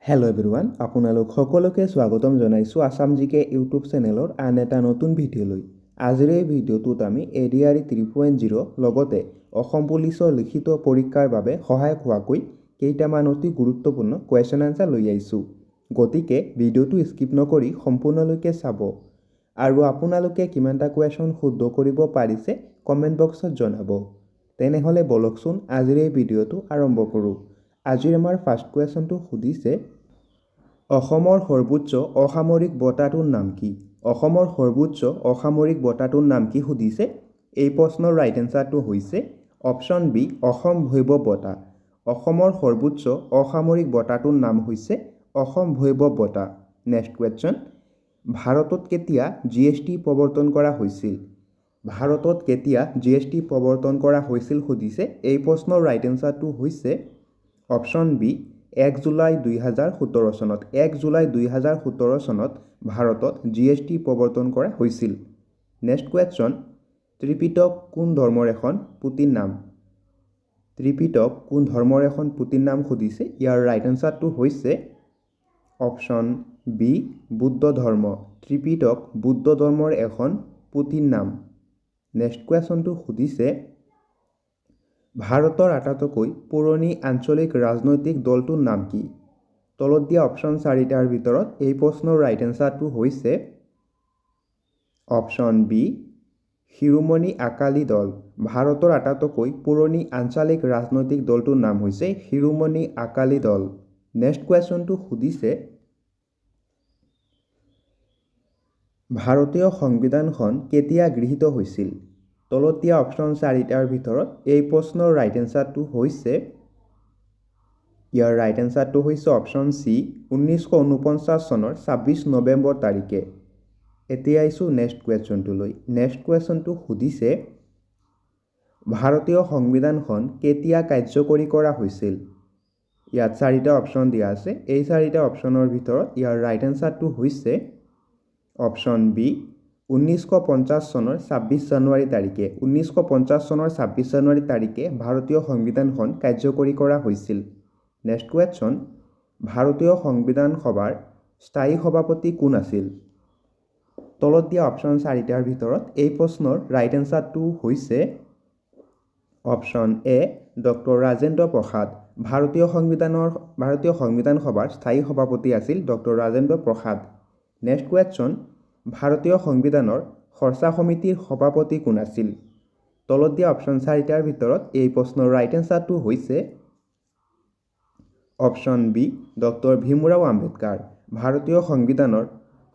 Hello' everyone, আপোনালোক সকলোকে স্বাগতম জনাইছোঁ আছাম জিকে ইউটিউব চেনেলৰ আন এটা নতুন ভিডিঅ'লৈ। আজিৰ এই ভিডিঅ'টোত আমি ADRE 3.0 লগতে অসম পুলিচৰ লিখিত পৰীক্ষাৰ বাবে সহায়ক হোৱাকৈ কেইটামান অতি গুৰুত্বপূৰ্ণ কুৱেশ্যন আনচাৰ লৈ আহিছোঁ। গতিকে ভিডিঅ'টো স্কিপ নকৰি সম্পূৰ্ণলৈকে চাব আৰু আপোনালোকে কিমানটা কুৱেশ্যন শুদ্ধ কৰিব পাৰিছে কমেণ্ট বক্সত জনাব। তেনেহ'লে বলকচোন আজিৰ এই ভিডিঅ'টো আৰম্ভ কৰোঁ। আজিৰ আমাৰ ফাৰ্ষ্ট কুৱেশ্যনটো সুধিছে, অসমৰ সৰ্বোচ্চ অসামৰিক বঁটাটোৰ নাম কি? অসমৰ সৰ্বোচ্চ অসামৰিক বঁটাটোৰ নাম কি সুধিছে। এই প্ৰশ্নৰ ৰাইট এনচাৰটো হৈছে অপশ্যন বি, অসম ভৈৰৱ বঁটা। অসমৰ সৰ্বোচ্চ অসামৰিক বঁটাটোৰ নাম হৈছে অসম ভৈৰৱ বঁটা। নেক্সট কুৱেশ্যন, ভাৰতত কেতিয়া GST প্ৰৱৰ্তন কৰা হৈছিল? ভাৰতত কেতিয়া GST প্ৰৱৰ্তন কৰা হৈছিল সুধিছে। এই প্ৰশ্নৰ ৰাইট এনচাৰটো হৈছে অপশ্যন বি, 1 জুলাই 2017 চনত। 1 জুলাই 2017 চনত ভাৰতত GST প্ৰৱৰ্তন কৰা হৈছিল। নেক্সট কুৱেশ্যন, ত্ৰিপিটক কোন ধৰ্মৰ এখন পুথিৰ নাম? ত্ৰিপিটক কোন ধৰ্মৰ এখন পুথিৰ নাম সুধিছে। ইয়াৰ ৰাইট এনচাৰটো হৈছে অপশ্যন বি, বুদ্ধ ধৰ্ম। ত্ৰিপিটক বুদ্ধ ধৰ্মৰ এখন পুথিৰ নাম। নেক্সট কুৱেশ্যনটো সুধিছে, ভাৰতৰ আটাইতকৈ পুৰণি আঞ্চলিক ৰাজনৈতিক দলটোৰ নাম কি? তলত দিয়া অপশ্যন 4টাৰ ভিতৰত এই প্ৰশ্নৰ ৰাইট এনচাৰটো হৈছে অপশ্যন বি, শিৰোমণি আকালি দল। ভাৰতৰ আটাইতকৈ পুৰণি আঞ্চলিক ৰাজনৈতিক দলটোৰ নাম হৈছে শিৰোমণি আকালি দল। নেক্সট কুৱেশ্যনটো সুধিছে, ভাৰতীয় সংবিধানখন কেতিয়া গৃহীত হৈছিল? তলত দিয়া অপশ্যন 4টাৰ ভিতৰত এই প্ৰশ্নৰ ৰাইট এনচাৰটো হৈছে, ইয়াৰ ৰাইট এনচাৰটো হৈছে অপশ্যন চি, 1949 চনৰ 26 নৱেম্বৰ তাৰিখে। এতিয়া আহিছোঁ নেক্সট কুৱেশ্যনটোলৈ। নেক্সট কুৱেশ্যনটো সুধিছে, ভাৰতীয় সংবিধানখন কেতিয়া কাৰ্যকৰী কৰা হৈছিল? ইয়াত 4টা অপশ্যন দিয়া আছে। এই 4টা অপশ্যনৰ ভিতৰত ইয়াৰ ৰাইট এনচাৰটো হৈছে অপশ্যন বি, 1950 চনৰ 26 জানুৱাৰী তাৰিখে। 1950 চনৰ 26 জানুৱাৰী তাৰিখে ভাৰতীয় সংবিধানখন কাৰ্যকৰী কৰা হৈছিল। নেক্সট কুৱেশ্যন, ভাৰতীয় সংবিধান সভাৰ স্থায়ী সভাপতি কোন আছিল? তলত দিয়া অপশ্যন 4টাৰ ভিতৰত এই প্ৰশ্নৰ ৰাইট এনচাৰটো হৈছে option A, doctor Rajendra Prasad. ভাৰতীয় সংবিধান সভাৰ স্থায়ী সভাপতি আছিল doctor Rajendra Prasad. Next question, ভাৰতীয় সংবিধানৰ খৰচা সমিতিৰ সভাপতি কোন আছিল? তলত দিয়া অপশ্যন 4টাৰ ভিতৰত এই প্ৰশ্নৰ ৰাইট এনচাৰটো হৈছে option B, doctor Bhimrao Ambedkar. ভাৰতীয় সংবিধানৰ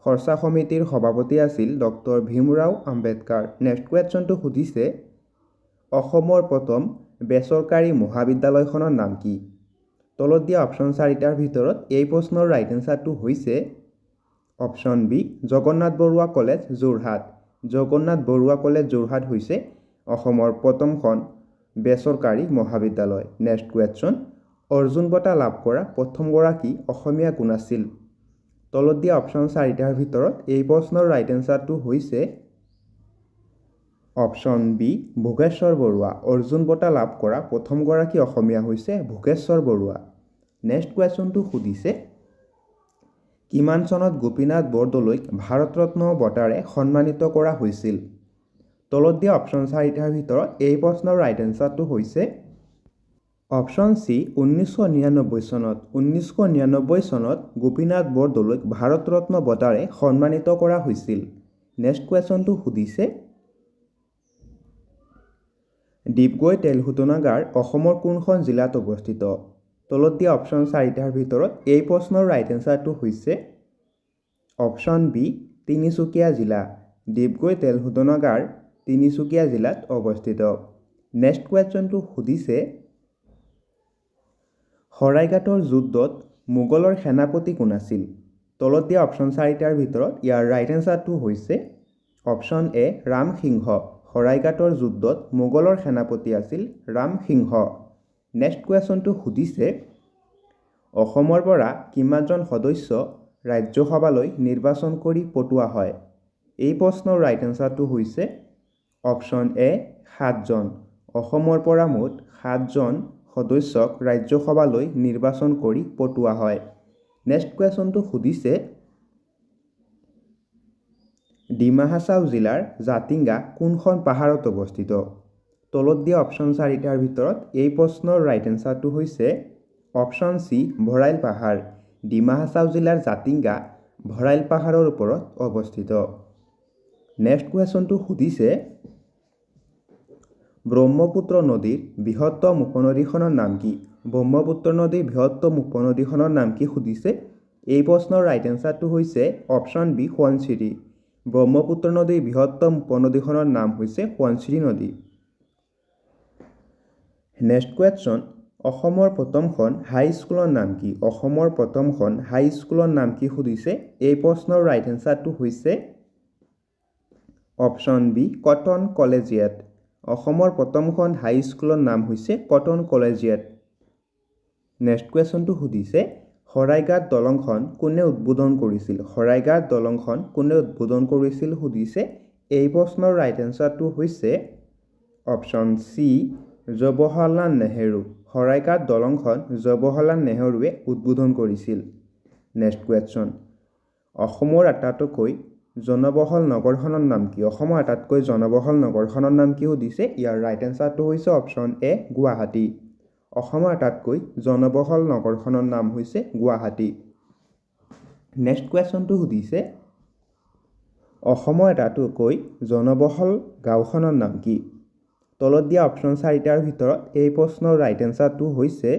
খৰচা সমিতিৰ সভাপতি আছিল ডক্টৰ ভীমৰাও আম্বেদকাৰ। নেক্সট কুৱেশ্যনটো সুধিছে, অসমৰ প্ৰথম বেচৰকাৰী মহাবিদ্যালয়খনৰ নাম কি? তলত দিয়া অপশ্যন 4টাৰ ভিতৰত এই প্ৰশ্নৰ ৰাইট এনচাৰটো হৈছে option B, Jagannath Barooah college, Jorhat. Jagannath Barooah college, Jorhat হৈছে অসমৰ প্ৰথমখন বেচৰকাৰী মহাবিদ্যালয়। নেক্সট কুৱেশ্যন, অৰ্জুন বঁটা লাভ কৰা প্ৰথমগৰাকী অসমীয়া কোন আছিল? তলত দিয়া অপশ্যন 4টাৰ ভিতৰত এই প্ৰশ্নৰ ৰাইট এনচাৰটো হৈছে অপশ্যন বি, ভোগেশ্বৰ বৰুৱা। অৰ্জুন বঁটা লাভ কৰা প্ৰথমগৰাকী অসমীয়া হৈছে ভোগেশ্বৰ বৰুৱা। নেক্সট কুৱেশ্যনটো সুধিছে, কিমান চনত গোপীনাথ বৰদলৈক ভাৰত ৰত্ন বঁটাৰে সন্মানিত কৰা হৈছিল? তলত দিয়া অপশ্যন 4টাৰ ভিতৰত এই প্ৰশ্নৰ ৰাইট এনচাৰটো হৈছে অপশ্যন চি, 1999 চনত। 1999 চনত গোপীনাথ বৰদলৈক ভাৰত ৰত্ন বঁটাৰে সন্মানিত কৰা হৈছিল। নেক্সট কুৱেশ্যনটো সুধিছে, ডিগবৈ তেল শোধনাগাৰ অসমৰ কোনখন জিলাত অৱস্থিত? তলত দিয়া অপশ্যন 4টাৰ ভিতৰত এই প্ৰশ্নৰ ৰাইট এনচাৰটো হৈছে অপশ্যন বি, তিনিচুকীয়া জিলা। ডিগবৈ তেল শোধনাগাৰ তিনিচুকীয়া জিলাত অৱস্থিত। নেক্সট কুৱেশ্যনটো সুধিছে, শৰাইঘাটৰ যুদ্ধত মোগলৰ সেনাপতি কোন আছিল? তলত দিয়া অপশ্যন 4টাৰ ভিতৰত ইয়াৰ ৰাইট এনচাৰটো হৈছে অপশ্যন এ, ৰাম সিংহ। শৰাইঘাটৰ যুদ্ধত মোগলৰ সেনাপতি আছিল ৰাম সিংহ। নেক্সট কুৱেশ্যনটো সুধিছে, অসমৰ পৰা কিমানজন সদস্য ৰাজ্যসভালৈ নিৰ্বাচন কৰি পঠোৱা হয়? এই প্ৰশ্নৰ ৰাইট এনচাৰটো হৈছে অপশ্যন এ, 7জন। অসমৰ পৰা মুঠ 7জন সদস্যক ৰাজ্যসভালৈ নিৰ্বাচন কৰি পঠোৱা হয়। নেক্সট কুৱেশ্যনটো সুধিছে ডিমা হাছাও জিলাৰ জাতিংগা কোনখন পাহাৰত অৱস্থিত তলত দিয়া অপশ্যন 4টাৰ ভিতৰত এই প্ৰশ্নৰ ৰাইট এনচাৰটো হৈছে অপশ্যন চি ভৰাইল পাহাৰ ডিমা হাছাও জিলাৰ জাতিংগা ভৰাইল পাহাৰৰ ওপৰত অৱস্থিত নেক্সট কুৱেশ্যনটো সুধিছে ব্ৰহ্মপুত্ৰ নদীৰ বৃহত্তম উপনদীখনৰ নাম কি ব্ৰহ্মপুত্ৰ নদীৰ বৃহত্তম উপনদীখনৰ নাম কি সুধিছে এই প্ৰশ্নৰ ৰাইট এনচাৰটো হৈছে অপশ্যন বি সোৱণশিৰি ব্ৰহ্মপুত্ৰ নদীৰ বৃহত্তম উপনদীখনৰ নাম হৈছে সোৱণশিৰি নদী নেক্সট কুৱেশ্যন অসমৰ প্ৰথমখন হাইস্কুলৰ নাম কি অসমৰ প্ৰথমখন হাইস্কুলৰ নাম কি সুধিছে এই প্ৰশ্নৰ ৰাইট এনচাৰটো হৈছে অপশ্যন বি কটন কলেজিয়েট অসমৰ প্ৰথমখন হাইস্কুলৰ নাম হৈছে কটন কলেজিয়েট নেক্সট কুৱেশ্যনটো সুধিছে শৰাইঘাট দলংখন কোনে উদ্বোধন কৰিছিল শৰাইঘাট দলংখন কোনে উদ্বোধন কৰিছিল সুধিছে এই প্ৰশ্নৰ ৰাইট এনচাৰটো হৈছে অপশ্যন চি জৱাহৰলাল নেহেৰু শৰাইঘাট দলংখন জৱাহৰলাল নেহেৰুৱে উদ্বোধন কৰিছিল নেক্সট কুৱেশ্যন অসমৰ আটাইতকৈ জনবহুল নগৰখনৰ নাম কি অসমৰ আটাইতকৈ জনবহুল নগৰখনৰ নাম কি সুধিছে ইয়াৰ ৰাইট এনচাৰটো হৈছে অপশ্যন এ গুৱাহাটী অসমৰ আটাইতকৈ জনবহুল নগৰখনৰ নাম হৈছে গুৱাহাটী নেক্সট কুৱেশ্যনটো সুধিছে অসমৰ আটাইতকৈ জনবহুল গাঁওখনৰ নাম কি তলত দিয়া অপশ্যন 4টাৰ ভিতৰত এই প্ৰশ্নৰ ৰাইট এনচাৰটো হৈছে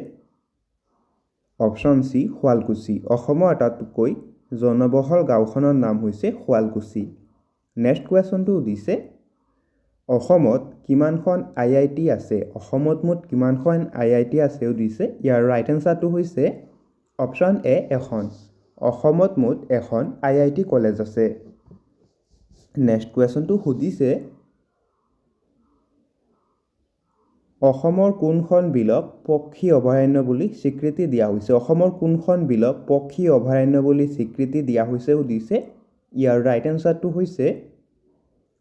অপশ্যন চি শুৱালকুছি অসমৰ আটাইতকৈ জনবহুল গাঁওখনৰ নাম হৈছে শুৱালকুছি নেক্সট কুৱেশ্যনটো সুধিছে অসমত কিমানখন IIT আছে অসমত মুঠ কিমানখন IIT আছে সুধিছে ইয়াৰ ৰাইট এনচাৰটো হৈছে অপশ্যন এ এখন অসমত মুঠ এখন IIT কলেজ আছে নেক্সট কুৱেশ্যনটো সুধিছে অসমৰ কোনখন বিলক পক্ষী অভয়াৰণ্য বুলি স্বীকৃতি দিয়া হৈছে অসমৰ কোনখন বিলক পক্ষী অভয়াৰণ্য বুলি স্বীকৃতি দিয়া হৈছে সুধিছে ইয়াৰ ৰাইট এনচাৰটো হৈছে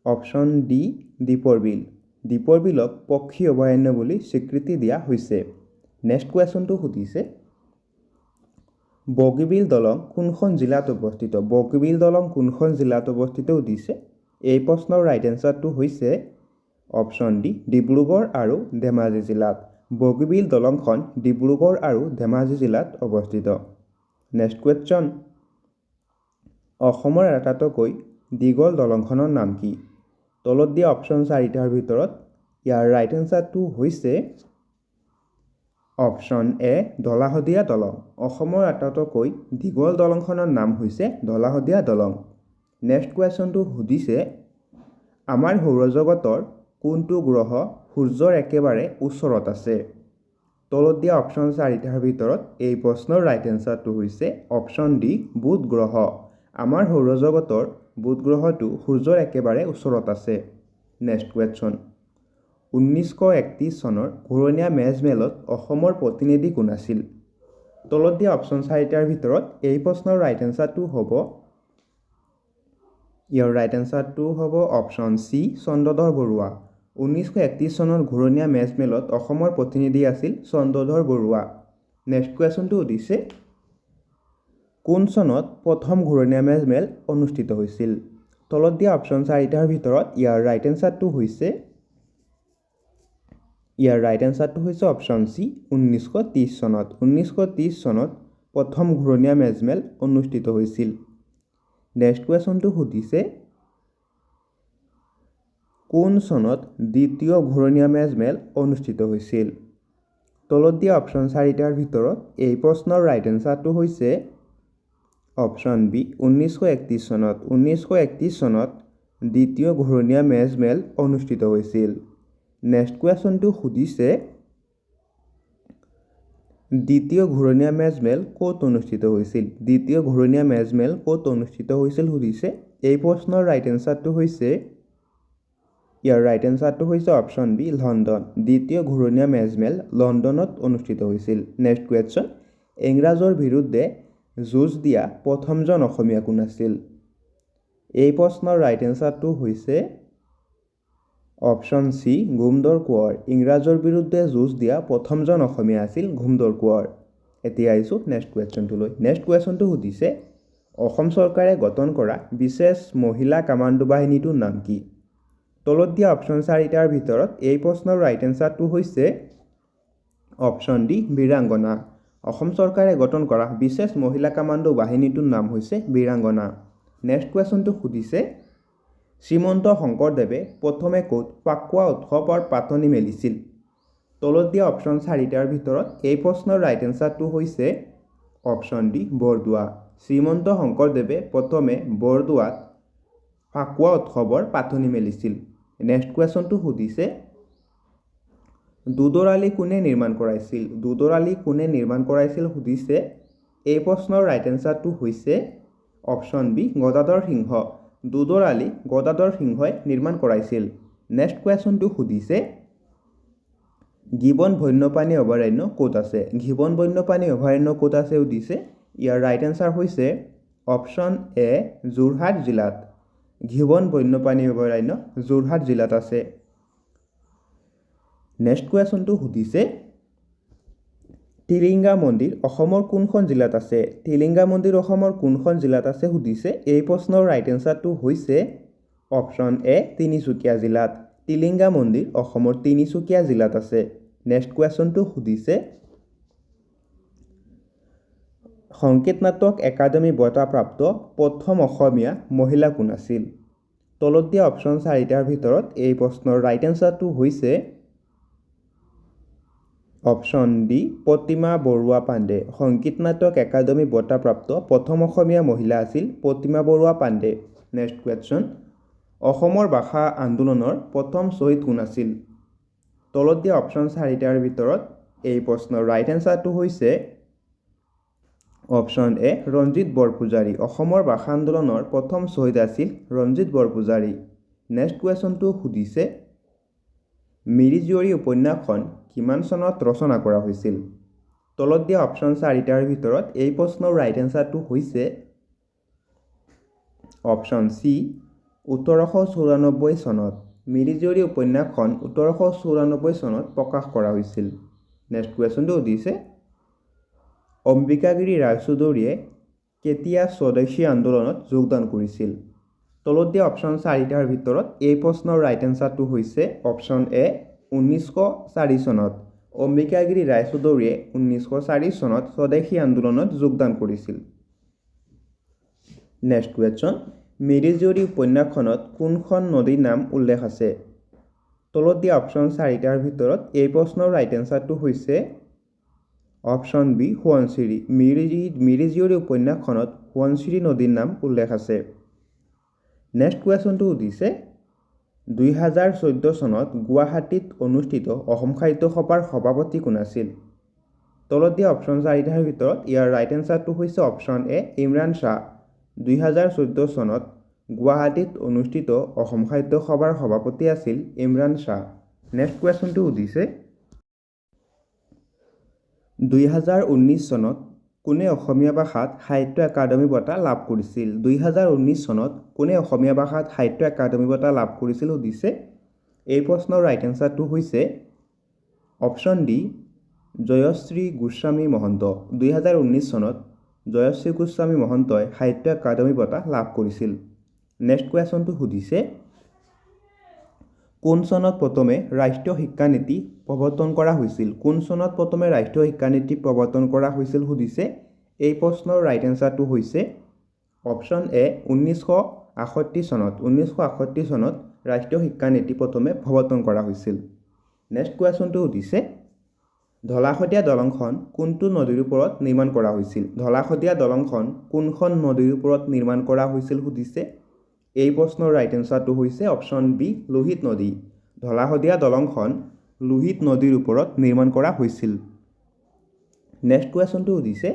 অপশ্যন ডি দীপৰ বিল দীপৰ বিলক পক্ষী অভয়াৰণ্য বুলি স্বীকৃতি দিয়া হৈছে নেক্সট কুৱেশ্যনটো সুধিছে বগীবিল দলং কোনখন জিলাত অৱস্থিত বগীবিল দলং কোনখন জিলাত অৱস্থিত সুধিছে এই প্ৰশ্নৰ ৰাইট এনচাৰটো হৈছে অপশ্যন ডি ডিব্ৰুগড় আৰু ধেমাজি জিলাত বগীবিল দলংখন ডিব্ৰুগড় আৰু ধেমাজি জিলাত অৱস্থিত নেক্সট কুৱেশ্যন অসমৰ আটাইতকৈ দীঘল দলংখনৰ নাম কি তলত দিয়া অপশ্যন 4টাৰ ভিতৰত ইয়াৰ ৰাইট এনচাৰটো হৈছে অপশ্যন এ ধলাশদিয়া দলং অসমৰ আটাইতকৈ দীঘল দলংখনৰ নাম হৈছে ধলাশদিয়া দলং নেক্সট কুৱেশ্যনটো সুধিছে আমাৰ সৌৰজগতৰ কোনটো গ্ৰহ সূৰ্যৰ একেবাৰে ওচৰত আছে তলত দিয়া অপশ্যন 4টাৰ ভিতৰত এই প্ৰশ্নৰ ৰাইট এনচাৰটো হৈছে অপশ্যন ডি বুধ গ্ৰহ আমাৰ সৌৰজগতৰ বুধ গ্ৰহটো সূৰ্যৰ একেবাৰে ওচৰত আছে নেক্সট কুৱেশ্যন 1931 চনৰ ঘূৰণীয়া মেজমেলত অসমৰ প্ৰতিনিধি কোন আছিল তলত দিয়া অপশ্যন 4টাৰ ভিতৰত এই প্ৰশ্নৰ ৰাইট এনচাৰটো হ'ব ইয়াৰ ৰাইট এনচাৰটো হ'ব অপশ্যন চি চন্দ্ৰধৰ বৰুৱা 1931 চনৰ ঘূৰণীয়া মেজমেলত অসমৰ প্ৰতিনিধি আছিল চন্দ্ৰধৰ বৰুৱা নেক্সট কুৱেশ্যনটো সুধিছে কোন চনত প্ৰথম ঘূৰণীয়া মেজমেল অনুষ্ঠিত হৈছিল তলত দিয়া অপশ্যন 4টাৰ ভিতৰত ইয়াৰ ৰাইট এনচাৰটো হৈছে অপশ্যন চি 1930 চনত 1930 চনত প্ৰথম ঘূৰণীয়া মেজমেল অনুষ্ঠিত হৈছিল নেক্সট কুৱেশ্যনটো সুধিছে কোন চনত দ্বিতীয় ঘূৰণীয়া মেজমেল অনুষ্ঠিত হৈছিল তলত দিয়া অপশ্যন 4টাৰ ভিতৰত এই প্ৰশ্নৰ ৰাইট এনচাৰটো হৈছে অপশ্যন বি 1931 চনত 1931 চনত দ্বিতীয় ঘূৰণীয়া মেজমেল অনুষ্ঠিত হৈছিল নেক্সট কুৱেশ্যনটো সুধিছে দ্বিতীয় ঘূৰণীয়া মেজমেল ক'ত অনুষ্ঠিত হৈছিল দ্বিতীয় ঘূৰণীয়া মেজমেল ক'ত অনুষ্ঠিত হৈছিল সুধিছে এই প্ৰশ্নৰ ৰাইট এনচাৰটো হৈছে ইয়াৰ ৰাইট এনচাৰটো হৈছে অপশ্যন বি লণ্ডন দ্বিতীয় ঘূৰণীয়া মেজমেল লণ্ডনত অনুষ্ঠিত হৈছিল নেক্সট কুৱেশ্যন ইংৰাজৰ বিৰুদ্ধে যুঁজ দিয়া প্ৰথমজন অসমীয়া কোন আছিল এই প্ৰশ্নৰ ৰাইট এনচাৰটো হৈছে অপশ্যন চি ঘুমদৰ কোঁৱৰ ইংৰাজৰ বিৰুদ্ধে যুঁজ দিয়া প্ৰথমজন অসমীয়া আছিল ঘুমদৰ কোঁৱৰ এতিয়া আহিছোঁ নেক্সট কুৱেশ্যনটোলৈ। নেক্সট কুৱেশ্যনটো সুধিছে অসম চৰকাৰে গঠন কৰা বিশেষ মহিলা কামাণ্ডো বাহিনীটোৰ নাম কি? তলত দিয়া অপশ্যন 4টাৰ ভিতৰত এই প্ৰশ্নৰ ৰাইট এনচাৰটো হৈছে অপশ্যন ডি বীৰাংগনা। অসম চৰকাৰে গঠন কৰা বিশেষ মহিলা কামাণ্ডো বাহিনীটোৰ নাম হৈছে বীৰাংগনা। নেক্সট কুৱেশ্যনটো সুধিছে শ্ৰীমন্ত শংকৰদেৱে প্ৰথমে ক'ত ফাকুৱা উৎসৱৰ পাতনি মেলিছিল? তলত দিয়া অপশ্যন 4টাৰ ভিতৰত এই প্ৰশ্নৰ ৰাইট এনচাৰটো হৈছে অপশ্যন ডি বৰদোৱা। শ্ৰীমন্ত শংকৰদেৱে প্ৰথমে বৰদোৱাত ফাকুৱা উৎসৱৰ পাতনি মেলিছিল। নেক্সট কুৱেশ্যনটো সুধিছে দুধৰালি কোনে নিৰ্মাণ কৰাইছিল? দুধৰালি কোনে নিৰ্মাণ কৰাইছিল সুধিছে। এই প্ৰশ্নৰ ৰাইট এনচাৰটো হৈছে অপশ্যন বি গদাধৰ সিংহ। দুধৰালি গদাধৰ সিংহই নিৰ্মাণ কৰাইছিল। নেক্সট কুৱেশ্যনটো সুধিছে গিবন বন্যপ্ৰাণী অভয়াৰণ্য ক'ত আছে? গিবন বন্যপ্ৰাণী অভয়াৰণ্য ক'ত আছে সুধিছে। ইয়াৰ ৰাইট এনচাৰ হৈছে অপশ্যন এ যোৰহাট জিলাত। গিবন বন্যপ্ৰাণী অভয়াৰণ্য যোৰহাট জিলাত আছে। নেক্সট কুৱেশ্যনটো সুধিছে টিলিঙা মন্দিৰ অসমৰ কোনখন জিলাত আছে? টিলিঙা মন্দিৰ অসমৰ কোনখন জিলাত আছে সুধিছে। এই প্ৰশ্নৰ ৰাইট এনচাৰটো হৈছে অপশ্যন এ তিনিচুকীয়া জিলাত। টিলিঙা মন্দিৰ অসমৰ তিনিচুকীয়া জিলাত আছে। নেক্সট কুৱেশ্যনটো সুধিছে সংগীত নাটক একাডেমী বঁটা প্ৰাপ্ত প্ৰথম অসমীয়া মহিলা কোন আছিল? তলত দিয়া অপশ্যন 4টাৰ ভিতৰত এই প্ৰশ্নৰ ৰাইট এনচাৰটো হৈছে অপশ্যন ডি প্ৰতিমা বৰুৱা পাণ্ডে। সংগীত নাটক একাডেমী বঁটা প্ৰাপ্ত প্ৰথম অসমীয়া মহিলা আছিল প্ৰতিমা বৰুৱা পাণ্ডে। নেক্সট কুৱেশ্যন অসমৰ ভাষা আন্দোলনৰ প্ৰথম শ্বহীদ কোন আছিল? তলত দিয়া অপশ্যন 4টাৰ ভিতৰত এই প্ৰশ্নৰ ৰাইট এনচাৰটো হৈছে অপশ্যন এ ৰঞ্জিত বৰপূজাৰী। অসমৰ ভাষা আন্দোলনৰ প্ৰথম শ্বহীদ আছিল ৰঞ্জিত বৰপূজাৰী। নেক্সট কুৱেশ্যনটো সুধিছে মিৰি জীয়ৰী উপন্যাসখন কিমান চনত ৰচনা কৰা হৈছিল? তলত দিয়া অপশ্যন 4টাৰ ভিতৰত এই প্ৰশ্নৰ ৰাইট এনচাৰটো হৈছে অপশ্যন চি 1894 চনত। মিৰি জীয়ৰী উপন্যাসখন 1894 চনত প্ৰকাশ কৰা হৈছিল। নেক্সট কুৱেশ্যনটো সুধিছে অম্বিকাগিৰি ৰায়চৌধুৰীয়ে কেতিয়া স্বদেশী আন্দোলনত যোগদান কৰিছিল? তলত দিয়া অপশ্যন 4টাৰ ভিতৰত এই প্ৰশ্নৰ ৰাইট এনচাৰটো হৈছে অপশ্যন এ 1904 চনত। অম্বিকাগিৰি ৰায়চৌধুৰীয়ে 1904 চনত স্বদেশী আন্দোলনত যোগদান কৰিছিল। নেক্সট কুৱেশ্যন মিৰি জীয়ৰী উপন্যাসখনত কোনখন নদীৰ নাম উল্লেখ আছে? তলত দিয়া অপশ্যন 4টাৰ ভিতৰত এই প্ৰশ্নৰ ৰাইট এনচাৰটো হৈছে অপশ্যন বি সোৱণশিৰি। মিৰি জীয়ৰী উপন্যাসখনত সোৱণশিৰি নদীৰ নাম উল্লেখ আছে। নেক্সট কুৱেশ্যনটো সুধিছে 2014 চনত গুৱাহাটীত অনুষ্ঠিত অসম সাহিত্য সভাৰ সভাপতি কোন আছিল? তলত দিয়া অপশ্যন 4টাৰ ভিতৰত ইয়াৰ ৰাইট এনচাৰটো হৈছে অপশ্যন এ ইমৰান শ্বাহ। 2014 চনত গুৱাহাটীত অনুষ্ঠিত অসম সাহিত্য সভাৰ সভাপতি আছিল ইমৰান শ্বাহ। নেক্সট কুৱেশ্যনটো সুধিছে 2019 চনত কোনে অসমীয়া ভাষাত সাহিত্য একাডেমী বঁটা লাভ কৰিছিল? 2019 চনত কোনে অসমীয়া ভাষাত সাহিত্য একাডেমী বঁটা লাভ কৰিছিল সুধিছে। এই প্ৰশ্নৰ ৰাইট এনচাৰটো হৈছে অপশ্যন ডি জয়শ্ৰী গোস্বামী মহন্ত। 2019 চনত জয়শ্ৰী গোস্বামী মহন্তই সাহিত্য একাডেমী বঁটা লাভ কৰিছিল। নেক্সট কুৱেশ্যনটো সুধিছে কোন চনত প্ৰথমে ৰাষ্ট্ৰীয় শিক্ষানীতি প্ৰৱৰ্তন কৰা হৈছিল? কোন চনত প্ৰথমে ৰাষ্ট্ৰীয় শিক্ষানীতি প্ৰৱৰ্তন কৰা হৈছিল সুধিছে। এই প্ৰশ্নৰ ৰাইট এনচাৰটো হৈছে অপশ্যন এ 1968 চনত। 1968 চনত ৰাষ্ট্ৰীয় শিক্ষানীতি প্ৰথমে প্ৰৱৰ্তন কৰা হৈছিল। নেক্সট কুৱেশ্যনটো সুধিছে ধলাশদীয়া দলংখন কোনটো নদীৰ ওপৰত নিৰ্মাণ কৰা হৈছিল? ধলাশদীয়া দলংখন কোনখন নদীৰ ওপৰত নিৰ্মাণ কৰা হৈছিল সুধিছে। এই প্ৰশ্নৰ ৰাইট এনচাৰটো হৈছে অপশ্যন বি লোহিত নদী। ধলাশদীয়া দলংখন লোহিত নদীৰ ওপৰত নিৰ্মাণ কৰা হৈছিল। নেক্সট কুৱেশ্যনটো সুধিছে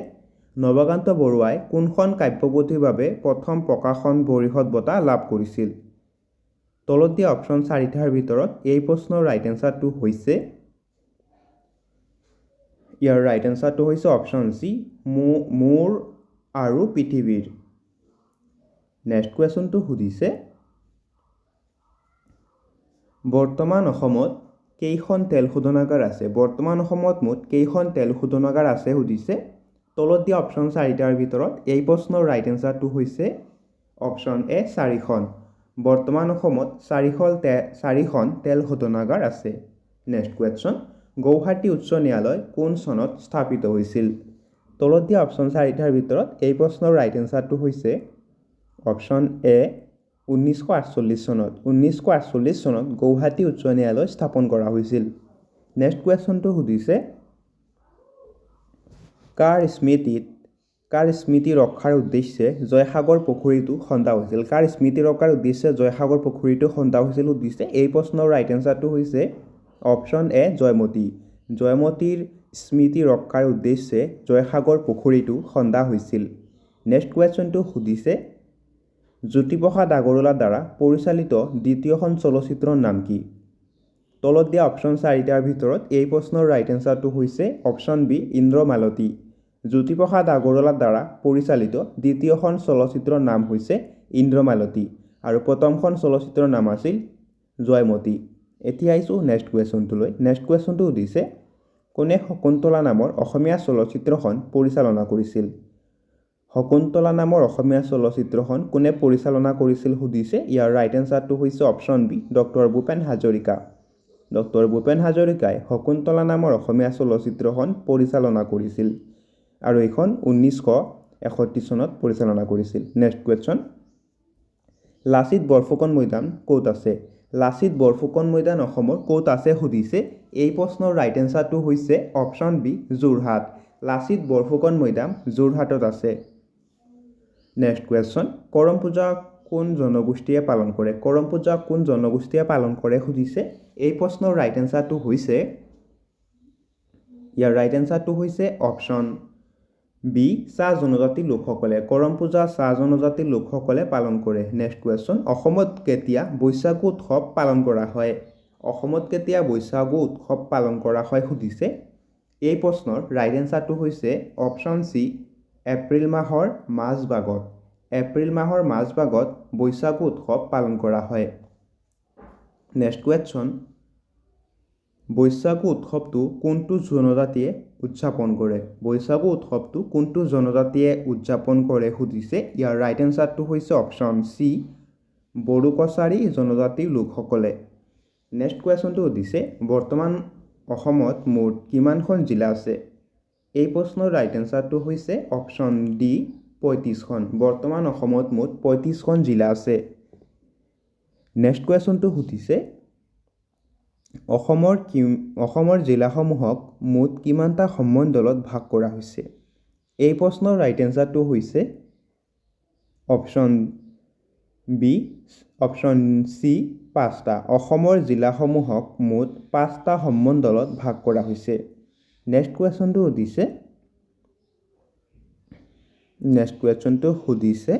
নৱকান্ত বৰুৱাই কোনখন কাব্যপুথিৰ বাবে প্ৰথম প্ৰকাশন পৰিষদ বঁটা লাভ কৰিছিল? তলত দিয়া অপশ্যন 4টাৰ ভিতৰত এই প্ৰশ্নৰ ৰাইট এনচাৰটো হৈছে ইয়াৰ ৰাইট এনচাৰটো হৈছে অপশ্যন চি মোৰ আৰু পৃথিৱীৰ। নেক্সট কুৱেশ্যনটো সুধিছে বৰ্তমান অসমত কেইখন তেল শোধনাগাৰ আছে? বৰ্তমান অসমত মুঠ কেইখন তেল শোধনাগাৰ আছে সুধিছে। তলত দিয়া অপশ্যন চাৰিটাৰ ভিতৰত এই প্ৰশ্নৰ ৰাইট এনচাৰটো হৈছে অপশ্যন এ 4খন। বৰ্তমান অসমত 4খন তেল শোধনাগাৰ আছে। নেক্সট কুৱেশ্যন, গুৱাহাটী উচ্চ ন্যায়ালয় কোন চনত স্থাপিত হৈছিল? তলত দিয়া অপশ্যন চাৰিটাৰ ভিতৰত এই প্ৰশ্নৰ ৰাইট এনচাৰটো হৈছে অপশ্যন এ 1948 চনত। 1948 চনত গুৱাহাটী উচ্চ ন্যায়ালয় স্থাপন কৰা হৈছিল। নেক্সট কুৱেশ্যনটো সুধিছে, কাৰ স্মৃতি ৰক্ষাৰ উদ্দেশ্যে জয়সাগৰ পুখুৰীটো খন্দা হৈছিল? কাৰ স্মৃতি ৰক্ষাৰ উদ্দেশ্যে জয়সাগৰ পুখুৰীটো খন্দা হৈছিল সুধিছে। এই প্ৰশ্নৰ ৰাইট এনচাৰটো হৈছে অপশ্যন এ জয়মতী। জয়মতীৰ স্মৃতি ৰক্ষাৰ উদ্দেশ্যে জয়সাগৰ পুখুৰীটো খন্দা হৈছিল। নেক্সট কুৱেশ্যনটো সুধিছে, জ্যোতিপ্ৰসাদ আগৰৱালাৰ দ্বাৰা পৰিচালিত দ্বিতীয়খন চলচ্চিত্ৰৰ নাম কি? তলত দিয়া অপশ্যন চাৰিটাৰ ভিতৰত এই প্ৰশ্নৰ ৰাইট এনচাৰটো হৈছে অপশ্যন বি ইন্দ্ৰমালতী। জ্যোতিপ্ৰসাদ আগৰৱালাৰ দ্বাৰা পৰিচালিত দ্বিতীয়খন চলচ্চিত্ৰৰ নাম হৈছে ইন্দ্ৰমালতী আৰু প্ৰথমখন চলচ্চিত্ৰৰ নাম আছিল জয়মতী। এতিয়া আহিছোঁ নেক্সট কুৱেশ্যনটোলৈ। নেক্সট কুৱেশ্যনটো সুধিছে, কোনে শকুন্তলা নামৰ অসমীয়া চলচ্চিত্ৰখন পৰিচালনা কৰিছিল? শকুন্তলা নামৰ অসমীয়া চলচ্চিত্ৰখন কোনে পৰিচালনা কৰিছিল সুধিছে। ইয়াৰ ৰাইট এনচাৰটো হৈছে option B doctor Bhupen Hazarika. Doctor Bhupen হাজৰিকাই শকুন্তলা নামৰ অসমীয়া চলচ্চিত্ৰখন পৰিচালনা কৰিছিল আৰু এইখন 1961 চনত পৰিচালনা কৰিছিল। নেক্সট কুৱেশ্যন, লাচিত বৰফুকন মৈদাম ক'ত আছে? লাচিত বৰফুকন মৈদাম অসমৰ ক'ত আছে সুধিছে। এই প্ৰশ্নৰ ৰাইট এনচাৰটো হৈছে অপশ্যন বি যোৰহাট। লাচিত বৰফুকন মৈদাম যোৰহাটত আছে। নেক্সট কুৱেশ্যন, কৰম পূজা কোন জনগোষ্ঠীয়ে পালন কৰে? কৰম পূজা কোন জনগোষ্ঠীয়ে পালন কৰে সুধিছে। এই প্ৰশ্নৰ ৰাইট এনচাৰটো হৈছে, ইয়াৰ ৰাইট এনচাৰটো হৈছে অপশ্যন বি চাহ জনজাতিৰ লোকসকলে। কৰম পূজা চাহ জনজাতিৰ লোকসকলে পালন কৰে। নেক্সট কুৱেশ্যন, অসমত কেতিয়া বৈশাগু উৎসৱ পালন কৰা হয়? অসমত কেতিয়া বৈশাগু উৎসৱ পালন কৰা হয় সুধিছে। এই প্ৰশ্নৰ ৰাইট এনচাৰটো হৈছে অপশ্যন চি এপ্ৰিল মাহৰ মাজভাগত। এপ্ৰিল মাহৰ মাজভাগত বৈশাগু উৎসৱ পালন কৰা হয়। নেক্সট কুৱেশ্যন, বৈশাগু উৎসৱটো কোনটো জনজাতিয়ে উদযাপন কৰে? বৈশাগু উৎসৱটো কোনটো জনজাতিয়ে উদযাপন কৰে সুধিছে। ইয়াৰ ৰাইট এনচাৰটো হৈছে অপশ্যন চি বড়ো কছাৰী জনজাতিৰ লোকসকলে। নেক্সট কুৱেশ্যনটো সুধিছে, বৰ্তমান অসমত মুঠ কিমানখন জিলা আছে? এই প্ৰশ্নৰ ৰাইট এনচাৰটো হৈছে অপশ্যন ডি 35খন। বৰ্তমান অসমত মুঠ 35খন জিলা আছে। নেক্সট কুৱেশ্যনটো সুধিছে, অসমৰ জিলাসমূহক মুঠ কিমানটা সম্মণ্ডলত ভাগ কৰা হৈছে? এই প্ৰশ্নৰ ৰাইট এনচাৰটো হৈছে অপশ্যন চি 5টা। অসমৰ জিলাসমূহক মুঠ 5টা সম্মণ্ডলত ভাগ কৰা হৈছে। নেক্সট কুৱেশ্যনটো সুধিছে,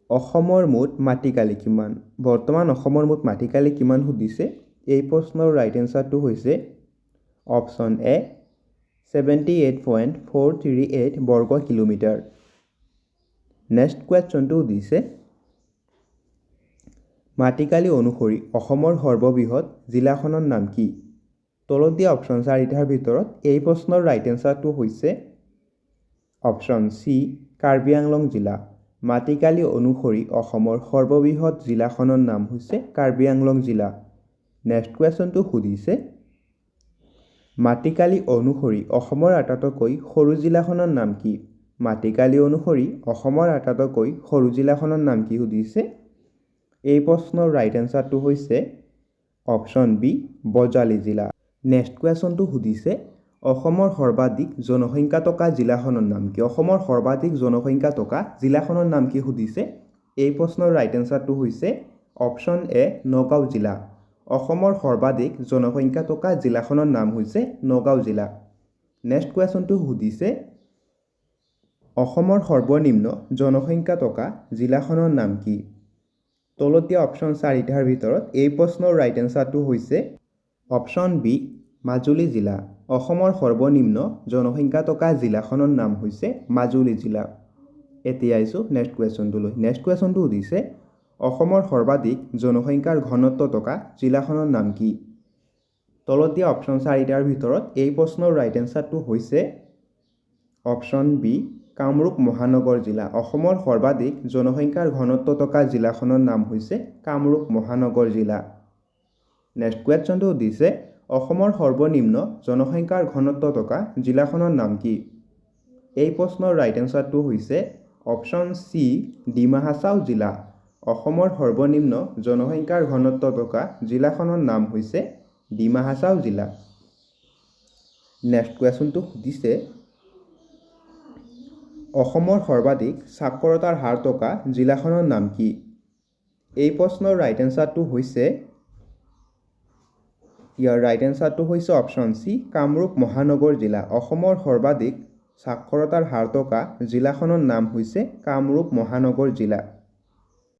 অসমৰ মুঠ মাটিকালি কিমান? বৰ্তমান অসমৰ মুঠ মাটিকালি কিমান সুধিছে। এই প্ৰশ্নৰ ৰাইট এনচাৰটো হৈছে অপশ্যন এ 78.438 বৰ্গ কিলোমিটাৰ। নেক্সট কুৱেশ্যনটো সুধিছে, মাটিকালি অনুসৰি অসমৰ সৰ্ববৃহৎ জিলাখনৰ নাম কি? তলত দিয়া অপশ্যন চাৰিটাৰ ভিতৰত এই প্ৰশ্নৰ ৰাইট এনচাৰটো হৈছে অপশ্যন চি কাৰ্বি আংলং জিলা। মাটিকালি অনুসৰি অসমৰ সৰ্ববৃহৎ জিলাখনৰ নাম হৈছে কাৰ্বি আংলং জিলা। নেক্সট কুৱেশ্যনটো সুধিছে, মাটিকালি অনুসৰি অসমৰ আটাইতকৈ সৰু জিলাখনৰ নাম কি? মাটিকালি অনুসৰি অসমৰ আটাইতকৈ সৰু জিলাখনৰ নাম কি সুধিছে। এই প্ৰশ্নৰ ৰাইট এনচাৰটো হৈছে অপশ্যন বি বজালী জিলা। নেক্সট কুৱেশ্যনটো সুধিছে, অসমৰ সৰ্বাধিক জনসংখ্যা থকা জিলাখনৰ নাম কি? অসমৰ সৰ্বাধিক জনসংখ্যা থকা জিলাখনৰ নাম কি সুধিছে। এই প্ৰশ্নৰ ৰাইট এনচাৰটো হৈছে অপশ্যন এ নগাঁও জিলা। অসমৰ সৰ্বাধিক জনসংখ্যা থকা জিলাখনৰ নাম হৈছে নগাঁও জিলা। নেক্সট কুৱেশ্যনটো সুধিছে, অসমৰ সৰ্বনিম্ন জনসংখ্যা থকা জিলাখনৰ নাম কি? তলত দিয়া অপশ্যন চাৰিটাৰ ভিতৰত এই প্ৰশ্নৰ ৰাইট এনচাৰটো হৈছে অপশ্যন বি মাজুলী জিলা। অসমৰ সৰ্বনিম্ন জনসংখ্যা থকা জিলাখনৰ নাম হৈছে মাজুলী জিলা। এতিয়া আহিছোঁ নেক্সট কুৱেশ্যনটোলৈ। নেক্সট কুৱেশ্যনটো সুধিছে, অসমৰ সৰ্বাধিক জনসংখ্যাৰ ঘনত্ব থকা জিলাখনৰ নাম কি? তলত দিয়া অপশ্যন চাৰিটাৰ ভিতৰত এই প্ৰশ্নৰ ৰাইট এনচাৰটো হৈছে অপশ্যন বি কামৰূপ মহানগৰ জিলা অসমৰ সৰ্বাধিক জনসংখ্যাৰ ঘনত্ব থকা জিলাখনৰ নাম হৈছে কামৰূপ মহানগৰ জিলা নেক্সট কুৱেশ্যনটো দিছে অসমৰ সৰ্বনিম্ন জনসংখ্যাৰ ঘনত্ব থকা জিলাখনৰ নাম কি এই প্ৰশ্নৰ ৰাইট এনসাৰটো হৈছে অপশ্যন সি ডিমা হাছাও জিলা অসমৰ সৰ্বনিম্ন জনসংখ্যাৰ ঘনত্ব থকা জিলাখনৰ নাম হৈছে ডিমা হাছাও জিলা নেক্সট কুৱেশ্যনটো সুধিছে অসমৰ সৰ্বাধিক সাক্ষৰতাৰ হাৰ থকা জিলাখনৰ নাম কি এই প্ৰশ্নৰ ৰাইট এনসাৰটো হৈছে ইয়াৰ ৰাইট এনসাৰটো হৈছে অপশ্যন সি কামৰূপ মহানগৰ জিলা অসমৰ সৰ্বাধিক সাক্ষৰতাৰ হাৰ থকা জিলাখনৰ নাম হৈছে কামৰূপ মহানগৰ জিলা